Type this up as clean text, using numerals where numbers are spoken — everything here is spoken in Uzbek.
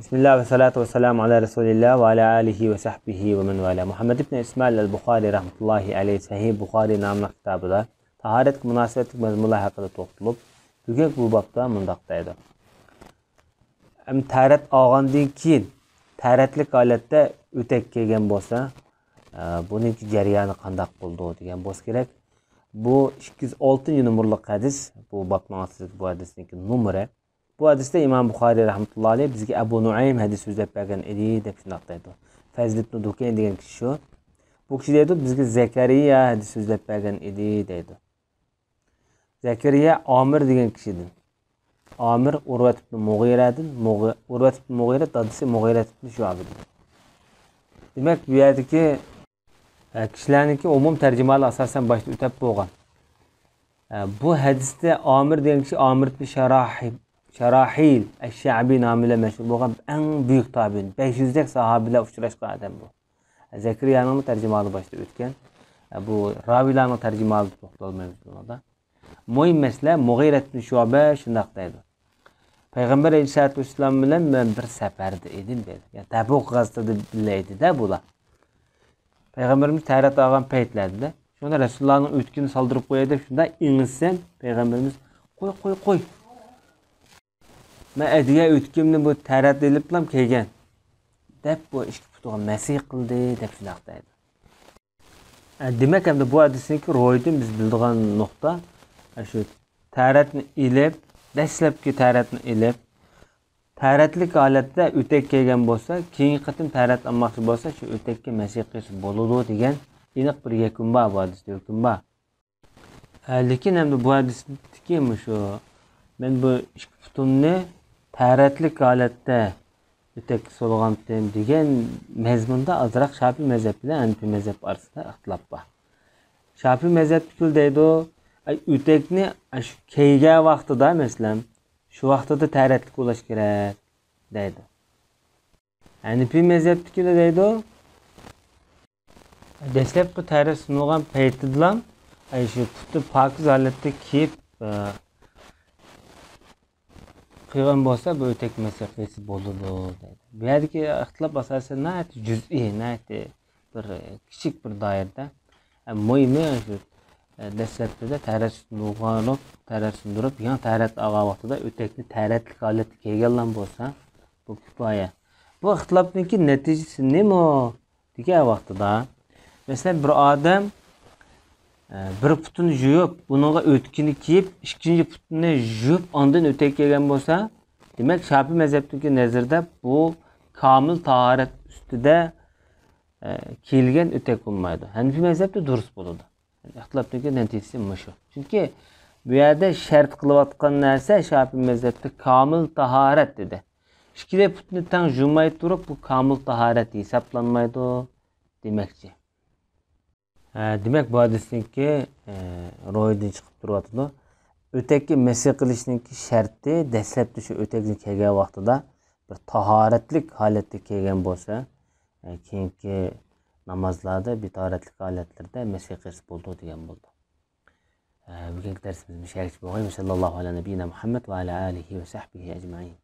Bismillah ve salatu ve selamu ala Resulillah ve ala alihi ve sahbihi ve men vala. Muhammed ibn İsmail el-Bukhari rahmetullahi aleyhi Sahih Bukhari namlı kitabıda taharet münasebetlik mezmunlar hakkında to'xtalib, bugun bu babda mundaqdaydi. Taharet olgandan keyin taharetlik holatda o'tak kelgan bo'lsa, buning jarayoni qanday bo'ldi degan bo'lsa kerak. Bu 206 numaralı hadis, bu bakmanızsız bu hadisin numara. Bu hadiste İmam Bukhari rahmetullahi aleyh bizge Ebu Nuaym hadis sözlep bergen edi dep şundaqdaydı. Fazl ibn Dukayn degan kishi şu. Bu kishi deydi bizge Zakariya hadis sözlep bergen edi deydi. Zakariya Amir degan kishidan. Amir Urvat ibn Mughiradan, Urvat ibn Mughira dadisi Mughira ibn Shu'abadan. Demek bu yerdagi kishilarniki umum tarjimalar asosan boshda o'tib bo'lgan. Bu hadisda Amir degan kishi Amir ibn Şarahil Eş-Şa'bi namıyla meşhur olan en büyük tabi'in. 500'dek sahabiyle uçurashgan adam bu. Zakariya'nın tercümalı başta ötken. Bu ravilarning tercümalı to'xtalmaymiz bunda. Muhim mesele Mughira ibn Shu'ba shundaqdaydi. Payg'ambar alayhisolatu vasallam bilan men bir safarda edim dedi. Yani Tabuk g'azotida billaydi-da bular. Payg'ambarimiz Tayrat olgan paytlarda shunda Rasulullohning o'tkini soldirib qo'yay deb shunda ingizsam payg'ambarimiz qo'y. Men adiga o'tkimni bu Tayrat eliblam kelgan. Deb bu ishni putuga masih qildi deb shundaqdaydi. Demak hamda bu hadisniki ro'ydan biz bildigan nuqta shu Tayratni ilib, dastlabki Tayratni ilib, Tayratlik holatda o'tak kelgan bo'lsa, keyingi qatim Tayrat olmoqchi bo'lsa, shu o'takka masih qilsa bo'ladi degan aniq bir yakun bor bu hadisda yakun bor. Lekin hamda bu hadisniki shu men bu ikki putunni Tayratlik holatda o'tak solg'andim degan mazmunda azroq Shafiy mazhab bilan Hanafi mazhab orasida ixtilof bor. Shafiy mazhabiklar deydi, o'takni shu kelgan vaqtida, masalan, shu vaqtida Tayratlik bo'lish kerak deydi. Hanafi mazhabiklar deydi, dastlabki Tayrat sunilgan paytida shu puti pokiz holatda kiyib qilgan bo'lsa bu o'tak masafasi bo'ladi deydi. Bu yerdagi ixtilof asosan nati juz'iy, nati bir kichik bir doirada. Muhimi shu dastlabda Tayrat sundirib, yana Tayrat olgan vaqtida o'takni Tayratlik holatga kelganlar bo'lsa, bu kifoya. Bu ixtilofning natijasi nima degan vaqtida, masalan, bir odam bir putini yuvib, buningga o'tkini kiyib, ikkinchi putini yuvib, ondan o'tak kelgan bo'lsa, demak Shafiy mazhabidagi nazarda bu komil tahorat ustida kelgan o'tak bo'lmaydi. Hanafi mazhabida durust bo'ladi. Ixtilofning natijasi shu. Chunki bu yerda shart qilayotgan narsa Shafiy mazhabida komil tahorat dedi. Ikkili putni tang yuvmay turib, bu komil tahorat hisoblanmaydi demakchi. Demak bu hadisniki ro'ydan chiqib turyapti. O'takka masih qilishninki sharti dastlabda shu o'takni kelgan vaqtida bir tahoratlik holatda kelgan bo'lsa, keyingi namozlarda bitahoratlik holatlarda masih qilsa bo'ldi degan bo'ldi. Bugungi darsimiz musharik bo'lgan. Sallallohu alayhi va Muhammad va ala alihi va sahbihi ajma'in.